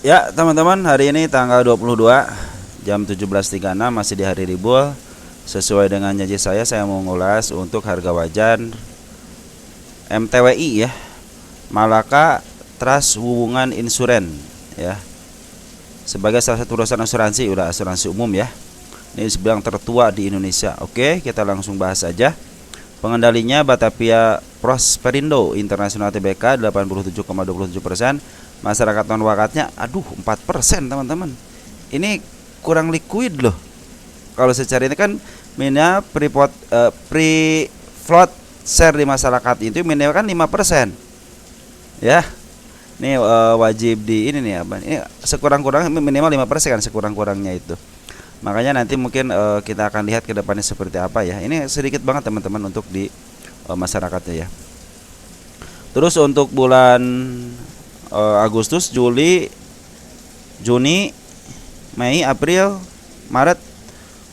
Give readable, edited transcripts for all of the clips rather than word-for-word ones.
Ya teman-teman, hari ini tanggal 22 jam 17.36 masih di hari libur. Sesuai dengan janji saya mau ngulas untuk harga wajan MTWI ya, Malaka Trust Hubungan Insuren ya. Sebagai salah satu perusahaan asuransi, udah asuransi umum ya. Ini sebilang tertua di Indonesia. Oke, kita langsung bahas saja. Pengendalinya Batavia Prosperindo Internasional Tbk 87,27%. Masyarakat non wakatnya 4% teman-teman. Ini kurang liquid loh. Kalau secara ini kan minimal free float share di masyarakat itu minimal kan 5%. Ya. Ini wajib di ini nih apa? Ini sekurang-kurangnya minimal 5% kan sekurang-kurangnya itu. Makanya nanti mungkin kita akan lihat ke depannya seperti apa ya. Ini sedikit banget teman-teman untuk di masyarakatnya ya. Terus untuk bulan Agustus, Juli, Juni, Mei, April, Maret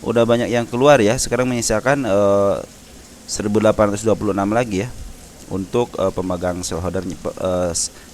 udah banyak yang keluar ya. Sekarang menyisakan 1826 lagi ya untuk pemegang shareholdernya,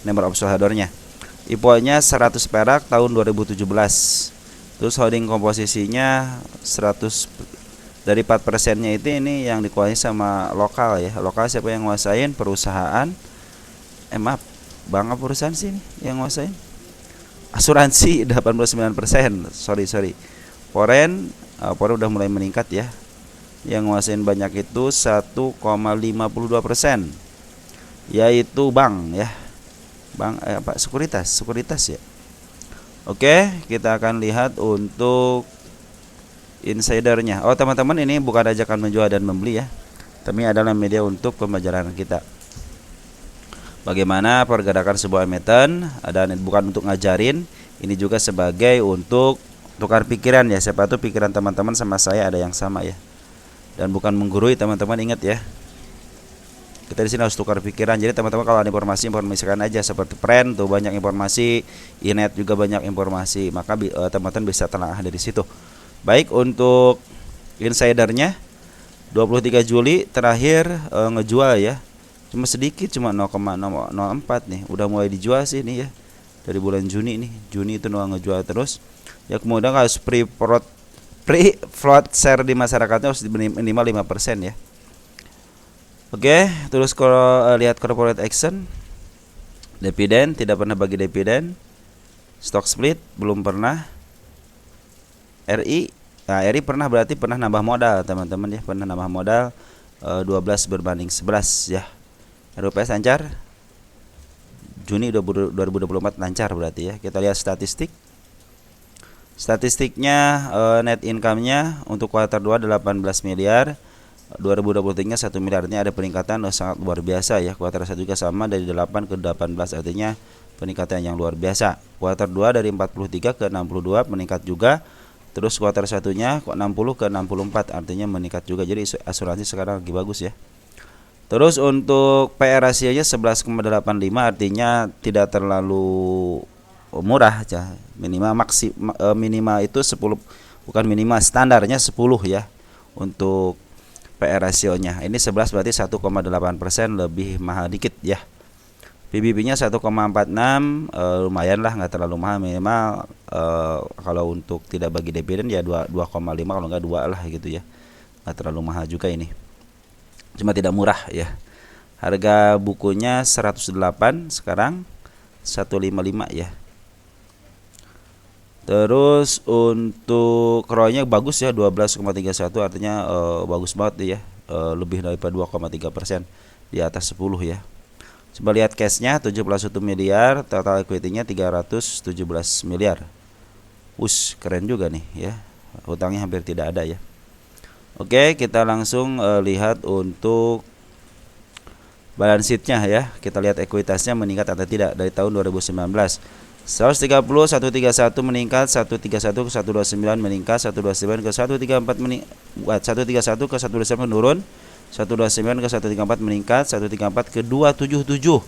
number of shareholdernya. IPO-nya 100 perak tahun 2017. Terus holding komposisinya 100 dari 4%-nya itu ini yang dikuasai sama lokal ya. Lokal siapa yang nguasain? Perusahaan. Maaf, Bang, apa perusahaan sih ini yang nguasain? Asuransi 89%. Sorry. Foreign udah mulai meningkat ya. Yang nguasain banyak itu 1,52%. Yaitu bank ya. Bank sekuritas ya. Oke, kita akan lihat untuk insidernya. Oh, teman-teman, ini bukan ajakan menjual dan membeli ya. Tapi adalah media untuk pembelajaran kita. Bagaimana pergerakan sebuah emiten, dan bukan untuk ngajarin, ini juga sebagai untuk tukar pikiran ya. Siapa tuh pikiran teman-teman sama saya ada yang sama ya. Dan bukan menggurui, teman-teman, ingat ya. Kita di sini harus tukar pikiran. Jadi teman-teman kalau ada informasikan aja, seperti Pren tuh banyak informasi, Inet juga banyak informasi, maka teman-teman bisa telah dari situ. Baik, untuk insidernya 23 Juli terakhir ngejual ya. Cuma sedikit, cuma 0,004 nih. Udah mulai dijual sih nih ya. Dari bulan Juni nih. Juni itu ngejual terus. Ya kemudian harus free float share di masyarakatnya harus minimal 5% ya. Oke, terus kalau lihat corporate action, dividen tidak pernah bagi dividen. Stock split belum pernah. RI, nah RI pernah, berarti pernah nambah modal teman-teman ya, pernah nambah modal 12 berbanding 11 ya. RUPS lancar. Juni 2024 lancar berarti ya. Kita lihat statistiknya, net income-nya untuk kuartal 2 18 miliar, 2023-nya 1 miliar. Artinya ada peningkatan sangat luar biasa ya. Kuartal 1 juga sama, dari 8 ke 18, artinya peningkatan yang luar biasa. Kuartal 2 dari 43 ke 62 meningkat juga. Terus kuartal 1-nya kok 60 ke 64, artinya meningkat juga. Jadi asuransi sekarang lagi bagus ya. Terus untuk PR rasionya 11,85, artinya tidak terlalu murah aja. Minimal itu 10, bukan minimal, standarnya 10 ya untuk PR rasionya. Ini 11 berarti 1,8%, lebih mahal dikit ya. PBB-nya 1,46, lumayan lah, nggak terlalu mahal. Minimal kalau untuk tidak bagi dividen ya 2,5, kalau nggak 2 lah gitu ya. Nggak terlalu mahal juga ini. Cuma tidak murah ya. Harga bukunya 108, sekarang 155 ya. Terus untuk ROE-nya bagus ya, 12,31, artinya bagus banget ya. Lebih daripada 2,3%, di atas 10 ya. Coba lihat cash-nya 71 miliar, total equity-nya 317 miliar. Keren juga nih ya. Hutangnya hampir tidak ada ya. Oke, kita langsung lihat untuk balance sheet-nya ya. Kita lihat ekuitasnya meningkat atau tidak dari tahun 2019. 130, 131 meningkat, 131 ke 129 meningkat, 129 ke 134 131 ke 129 menurun, 129 ke 134 meningkat, 134 ke 277.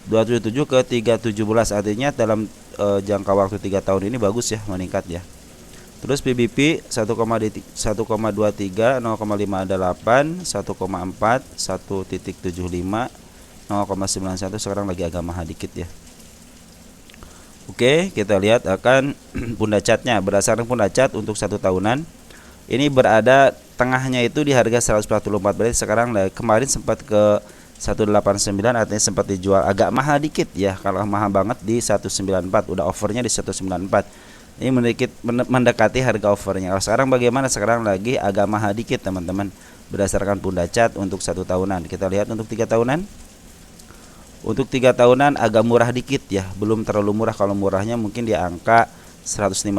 277 ke 317, artinya dalam jangka waktu 3 tahun ini bagus ya, meningkat ya. Terus PBP 1,23, 0,58, 1,4, 1,75, 0,91, sekarang lagi agak mahal dikit ya. Oke, kita lihat akan pundacatnya. Berdasarkan pundacat untuk 1 tahunan, ini berada tengahnya itu di harga 144, berarti sekarang kemarin sempat ke 189, artinya sempat dijual agak mahal dikit ya. Kalau mahal banget di 194, udah overnya di 194. Ini mendekati harga overnya. Kalau sekarang bagaimana? Sekarang lagi agak mahal dikit teman-teman. Berdasarkan pundacat untuk 1 tahunan. Kita lihat untuk 3 tahunan. Untuk 3 tahunan agak murah dikit ya, belum terlalu murah. Kalau murahnya mungkin di angka 115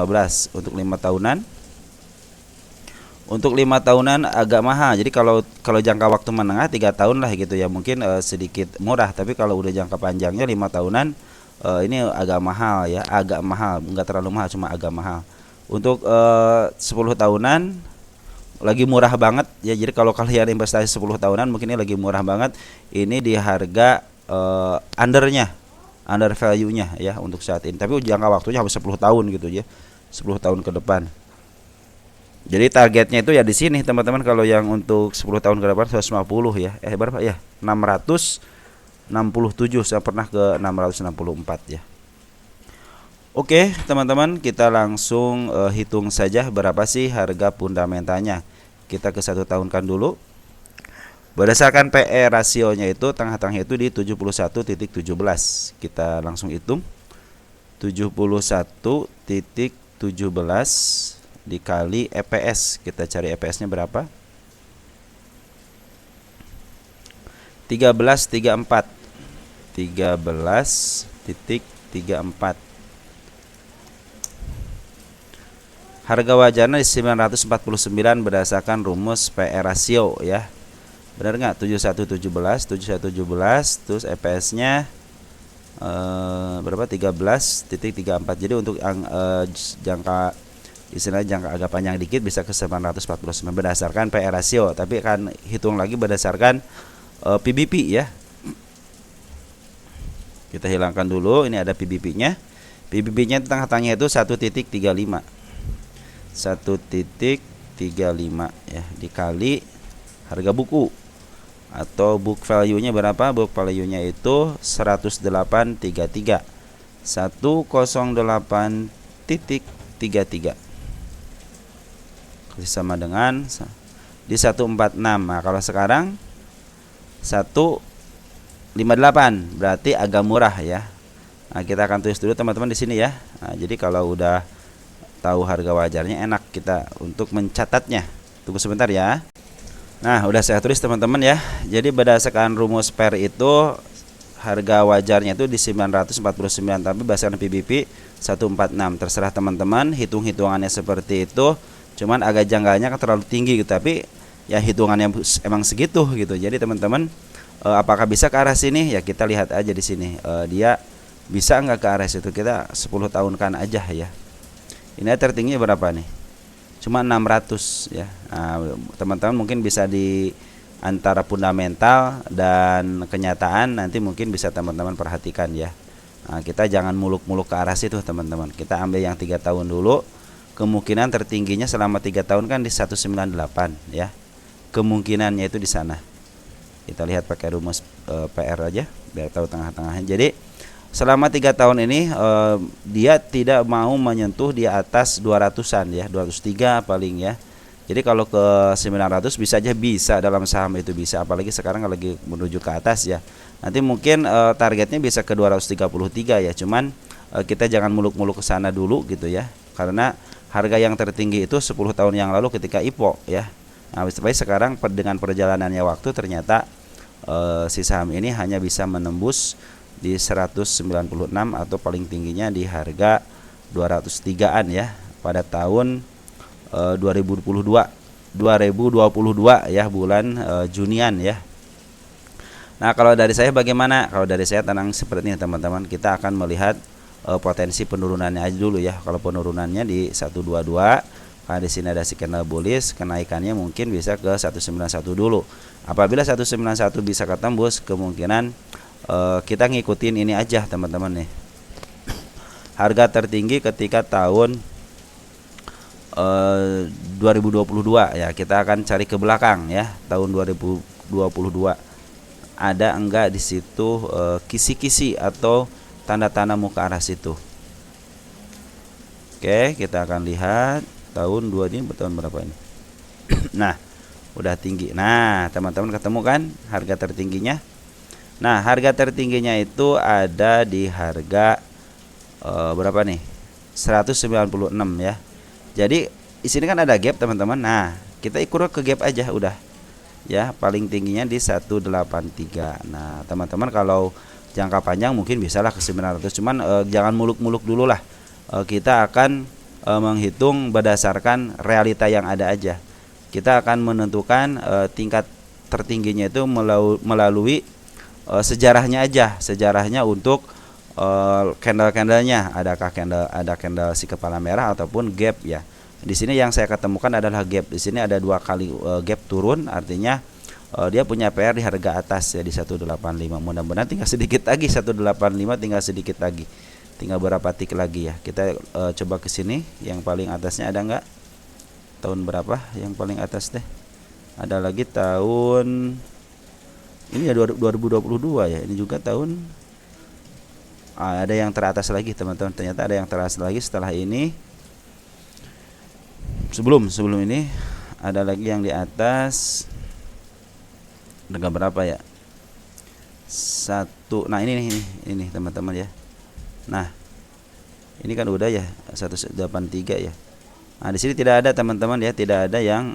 untuk 5 tahunan. Untuk 5 tahunan agak mahal. Jadi kalau jangka waktu menengah 3 tahun lah gitu ya, mungkin sedikit murah. Tapi kalau udah jangka panjangnya 5 tahunan, ini agak mahal ya, agak mahal, enggak terlalu mahal, cuma agak mahal. Untuk 10 tahunan lagi murah banget ya. Jadi kalau kalian investasi 10 tahunan mungkin ini lagi murah banget. Ini di harga under value-nya ya untuk saat ini. Tapi jangka waktunya habis 10 tahun gitu ya. 10 tahun ke depan. Jadi targetnya itu ya di sini teman-teman. Kalau yang untuk 10 tahun ke depan 150 ya. Berapa ya? 667, saya pernah ke 664 ya. Oke, teman-teman, kita langsung hitung saja berapa sih harga fundamentalnya. Kita ke 1 tahunkan dulu. Berdasarkan PE rasionya itu tengah-tengah itu di 71,17. Kita langsung hitung. 71,17 dikali EPS. Kita cari EPS-nya berapa? 13,34. 13,34. Harga wajarnya di 949 berdasarkan rumus PE rasio ya. Benar nggak? 7117 terus EPS-nya berapa? 13,34. Jadi untuk jangka istilahnya jangka agak panjang dikit bisa ke 949 berdasarkan PE rasio, tapi akan hitung lagi berdasarkan PBP ya. Kita hilangkan dulu, ini ada PBP-nya. PBP-nya tengah-tengahnya itu 1,35. 1,35 ya dikali harga buku atau book value-nya berapa? Book value-nya itu 108,33. 108,33 sama dengan di 146. Nah, kalau sekarang 158 berarti agak murah ya. Nah, kita akan tulis dulu teman-teman di sini ya. Nah, jadi kalau udah tahu harga wajarnya enak kita untuk mencatatnya. Tunggu sebentar ya. Nah, udah saya tulis teman-teman ya. Jadi berdasarkan rumus PER itu harga wajarnya itu di 949, tapi berdasarkan PBP 146. Terserah teman-teman hitung-hitungannya seperti itu. Cuman agak jangkanya kan terlalu tinggi gitu, tapi ya hitungannya emang segitu gitu. Jadi teman-teman apakah bisa ke arah sini? Ya kita lihat aja di sini. Dia bisa nggak ke arah situ? Kita 10 tahun kan aja ya. Ini tertingginya berapa nih? Cuma 600 ya. Nah, teman-teman mungkin bisa di antara fundamental dan kenyataan nanti mungkin bisa teman-teman perhatikan ya. Nah, kita jangan muluk-muluk ke arah situ teman-teman. Kita ambil yang 3 tahun dulu. Kemungkinan tertingginya selama 3 tahun kan di 198 ya. Kemungkinannya itu di sana. Kita lihat pakai rumus PR aja biar tahu tengah-tengahnya. Jadi selama 3 tahun ini dia tidak mau menyentuh di atas 200-an ya, 203 paling ya. Jadi kalau ke 900 bisa aja, bisa dalam saham itu bisa, apalagi sekarang lagi menuju ke atas ya. Nanti mungkin targetnya bisa ke 233 ya. Cuman kita jangan muluk-muluk ke sana dulu gitu ya. Karena harga yang tertinggi itu 10 tahun yang lalu ketika IPO ya. Nah, sekarang dengan perjalanannya waktu ternyata si saham ini hanya bisa menembus di 196 atau paling tingginya di harga 203-an ya pada tahun 2022 ya bulan Junian ya. Nah, kalau dari saya bagaimana? Kalau dari saya tenang seperti ini teman-teman, kita akan melihat potensi penurunannya aja dulu ya. Kalau penurunannya di 122, karena di sini ada si candle bullish, kenaikannya mungkin bisa ke 191 dulu. Apabila 191 bisa ketembus, kemungkinan kita ngikutin ini aja teman-teman nih. Harga tertinggi ketika tahun 2022 ya, kita akan cari ke belakang ya, tahun 2022. Ada enggak di situ kisi-kisi atau tanda-tanda muka arah situ. Oke, kita akan lihat tahun 2 ini tahun berapa ini. Nah, udah tinggi. Nah, teman-teman ketemu kan harga tertingginya? Nah, harga tertingginya itu ada di harga berapa nih? 196 ya. Jadi di sini kan ada gap, teman-teman. Nah, kita ikut ke gap aja udah. Ya, paling tingginya di 183. Nah, teman-teman kalau jangka panjang mungkin bisalah ke 900, cuman jangan muluk-muluk dulu lah. Kita akan menghitung berdasarkan realita yang ada aja. Kita akan menentukan tingkat tertingginya itu melalui sejarahnya aja, sejarahnya untuk candle-candlenya, ada candle si kepala merah ataupun gap ya. Di sini yang saya ketemukan adalah gap. Di sini ada 2 kali gap turun, artinya dia punya PR di harga atas ya di 185. Mudah-mudahan tinggal sedikit lagi 185, tinggal sedikit lagi. Tinggal berapa tik lagi ya. Kita coba ke sini, yang paling atasnya ada nggak? Tahun berapa yang paling atas deh? Ada lagi tahun ini ya 2022 ya. Ini juga tahun ada yang teratas lagi, teman-teman. Ternyata ada yang teratas lagi setelah ini. Sebelum ini ada lagi yang di atas. Dengan berapa ya? Satu. Nah, ini teman-teman ya. Nah, ini kan udah ya 183 ya. Nah, di sini tidak ada, teman-teman ya, tidak ada yang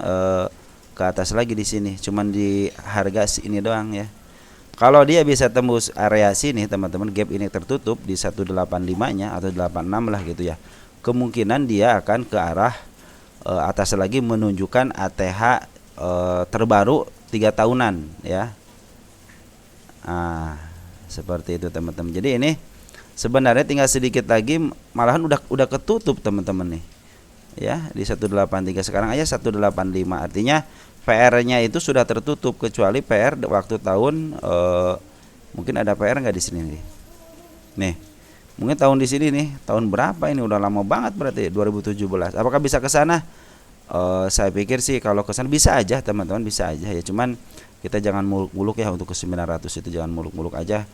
ke atas lagi di sini. Cuman di harga ini doang ya. Kalau dia bisa tembus area sini, teman-teman, gap ini tertutup di 185-nya atau 86 lah gitu ya. Kemungkinan dia akan ke arah atas lagi, menunjukkan ATH terbaru 3 tahunan ya. Nah, seperti itu teman-teman. Jadi ini sebenarnya tinggal sedikit lagi, malahan udah ketutup teman-teman nih. Ya, di 183 sekarang aja 185, artinya PR-nya itu sudah tertutup, kecuali PR waktu tahun mungkin ada PR nggak di sini nih. Nih, mungkin tahun di sini nih, tahun berapa ini, udah lama banget berarti 2017. Apakah bisa ke sana? Saya pikir sih kalau ke sana bisa aja, teman-teman, bisa aja ya. Cuman kita jangan muluk-muluk ya, untuk ke 900 itu jangan muluk-muluk aja.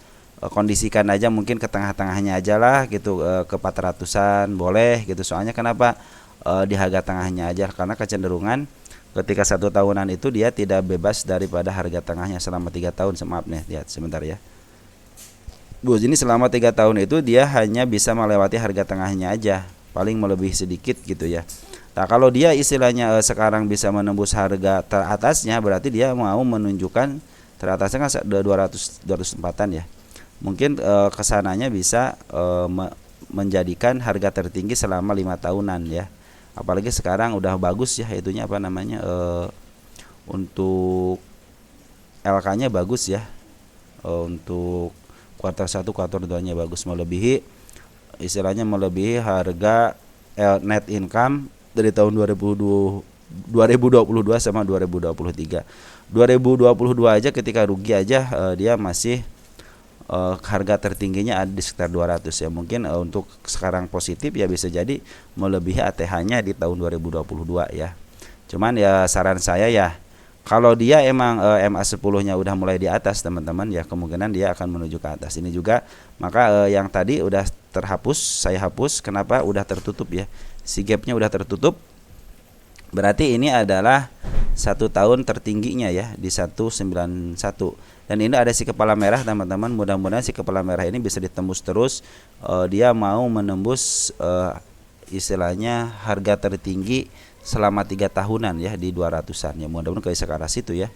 Kondisikan aja mungkin ke tengah-tengahnya aja lah gitu, ke 400-an boleh gitu. Soalnya kenapa di harga tengahnya aja? Karena kecenderungan ketika 1 tahunan itu dia tidak bebas daripada harga tengahnya selama 3 tahun. Maaf nih, lihat sebentar ya. Ini selama 3 tahun itu dia hanya bisa melewati harga tengahnya aja, paling melebihi sedikit gitu ya. Nah, kalau dia istilahnya sekarang bisa menembus harga teratasnya, berarti dia mau menunjukkan teratasnya kan 204-an ya. Mungkin kesananya bisa menjadikan harga tertinggi selama 5 tahunan ya. Apalagi sekarang udah bagus ya, itunya apa namanya, untuk LK-nya bagus ya, untuk kuartal 1 kuartal 2-nya bagus, melebihi istilahnya melebihi harga net income dari tahun 2022 sama 2023. 2022 aja ketika rugi aja dia masih harga tertingginya ada di sekitar 200 ya. Mungkin untuk sekarang positif ya, bisa jadi melebihi ATH-nya di tahun 2022 ya. Cuman ya saran saya ya, kalau dia emang MA10-nya udah mulai di atas, teman-teman ya, kemungkinan dia akan menuju ke atas. Ini juga maka yang tadi udah terhapus, saya hapus. Kenapa? Udah tertutup ya. Si gapnya udah tertutup. Berarti ini adalah 1 tahun tertingginya ya, di 191. Dan ini ada si kepala merah, teman-teman. Mudah-mudahan si kepala merah ini bisa ditembus terus. Dia mau menembus istilahnya harga tertinggi selama 3 tahunan ya, di 200-an ya. Mudah-mudahan bisa ke arah situ ya.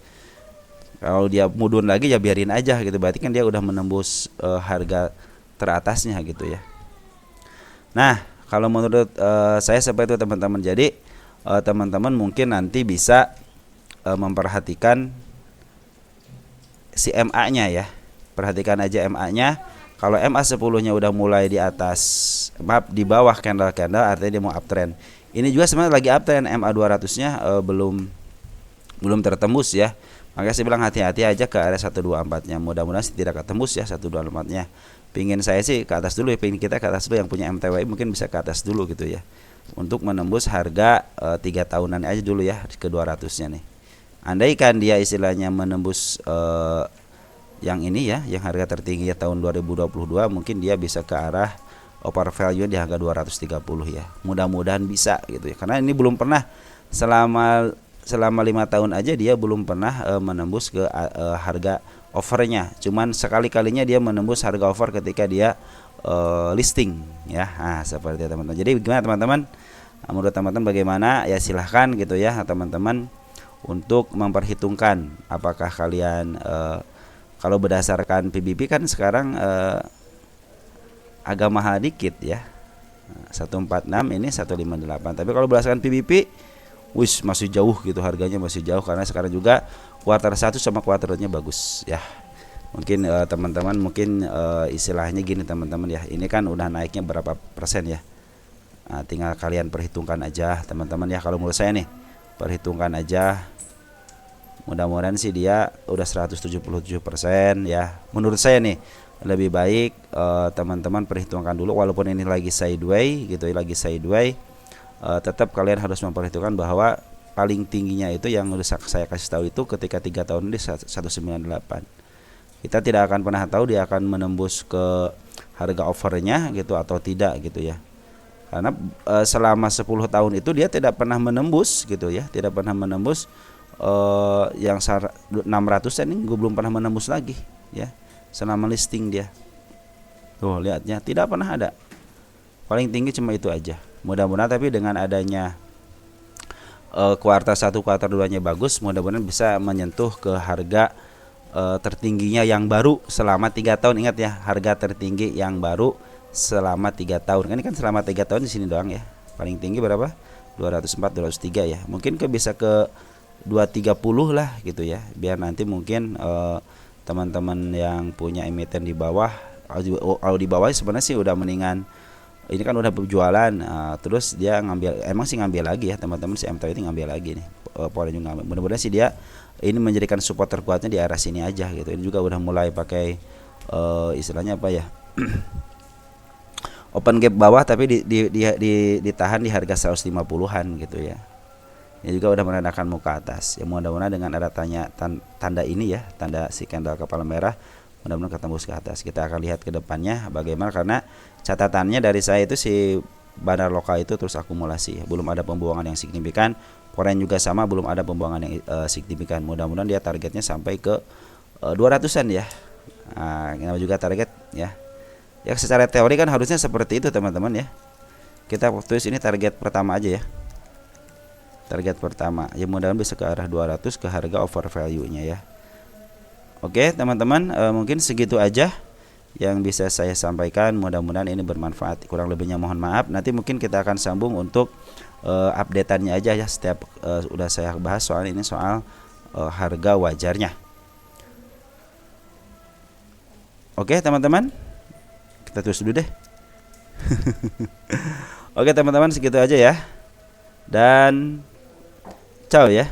Kalau dia mudun lagi ya biarin aja gitu. Berarti kan dia udah menembus harga teratasnya gitu ya. Nah, kalau menurut saya seperti itu, teman-teman. Jadi teman-teman mungkin nanti bisa memperhatikan si MA-nya ya. Perhatikan aja MA-nya. Kalau MA10-nya udah mulai di atas, maaf, di bawah candle-candle, artinya dia mau uptrend. Ini juga sebenarnya lagi uptrend. MA200-nya belum tertembus ya. Makanya saya bilang hati-hati aja ke area 124-nya. Mudah-mudahan sih tidak ketembus ya 124-nya. Pingin saya sih ke atas dulu ya, pingin kita ke atas dulu, yang punya MTWI mungkin bisa ke atas dulu gitu ya. Untuk menembus harga 3 tahunan aja dulu ya, ke 200-nya nih. Andaikan dia istilahnya menembus yang ini ya, yang harga tertinggi tahun 2022, mungkin dia bisa ke arah over value di harga 230 ya. Mudah-mudahan bisa gitu ya. Karena ini belum pernah selama 5 tahun aja dia belum pernah menembus ke harga overnya. Cuman sekali-kalinya dia menembus harga over ketika dia listing ya. Nah, seperti itu teman-teman. Jadi gimana teman-teman? Menurut teman-teman bagaimana? Ya silahkan gitu ya teman-teman untuk memperhitungkan apakah kalian kalau berdasarkan PBB kan sekarang agak mahal dikit ya. 146 ini 158. Tapi kalau berdasarkan PBB masih jauh gitu, harganya masih jauh karena sekarang juga kuartal 1 sama kuartal 2-nya bagus ya. Mungkin teman-teman mungkin istilahnya gini teman-teman ya. Ini kan udah naiknya berapa persen ya. Nah, tinggal kalian perhitungkan aja teman-teman ya. Kalau menurut saya nih, perhitungkan aja. Mudah-mudahan sih dia udah 177% ya. Menurut saya nih lebih baik teman-teman perhitungkan dulu walaupun ini lagi sideways gitu ya, lagi sideways. Tetap kalian harus memperhitungkan bahwa paling tingginya itu yang udah saya kasih tahu itu ketika 3 tahun di 198. Kita tidak akan pernah tahu dia akan menembus ke harga overnya gitu atau tidak gitu ya. Karena selama 10 tahun itu dia tidak pernah menembus gitu ya, tidak pernah menembus yang 600-an ini gue belum pernah menembus lagi ya. Selama listing dia. Tuh lihatnya tidak pernah ada. Paling tinggi cuma itu aja. Mudah-mudahan tapi dengan adanya kuartal 1 kuartal 2-nya bagus, mudah-mudahan bisa menyentuh ke harga tertingginya yang baru selama 3 tahun. Ingat ya, harga tertinggi yang baru selama 3 tahun. Ini kan selama 3 tahun di sini doang ya. Paling tinggi berapa? 204, 203 ya. Mungkin bisa ke 230 lah gitu ya. Biar nanti mungkin teman-teman yang punya emiten di bawah, kalau di bawah sebenarnya sih udah mendingan. Ini kan udah berjualan, terus dia ngambil, emang sih ngambil lagi ya teman-teman, si MT itu ngambil lagi nih, pola juga ngambil. Mudah-mudahan sih dia ini menjadikan support terkuatnya di arah sini aja gitu. Ini juga udah mulai pakai istilahnya apa ya, open gap bawah tapi ditahan di harga 150-an gitu ya. Ini juga udah menandakan muka atas. Ya mudah-mudahan dengan ada tanda ini ya, tanda si candle kepala merah, mudah-mudahan ketembus ke atas. Kita akan lihat ke depannya bagaimana, karena catatannya dari saya itu si bandar lokal itu terus akumulasi, belum ada pembuangan yang signifikan. Korean juga sama, belum ada pembuangan yang signifikan. Mudah-mudahan dia targetnya sampai ke 200-an ya. Nah, ini juga target ya. Ya secara teori kan harusnya seperti itu teman-teman ya. Kita tulis ini target pertama aja ya. Target pertama. Ya mudah-mudahan bisa ke arah 200 ke harga over value-nya ya. Oke teman-teman, mungkin segitu aja yang bisa saya sampaikan. Mudah-mudahan ini bermanfaat. Kurang lebihnya mohon maaf. Nanti mungkin kita akan sambung untuk updateannya aja ya. Setiap udah saya bahas soal ini, soal harga wajarnya. Oke teman-teman, kita tulis dulu deh. Oke teman-teman, segitu aja ya. Dan ciao ya.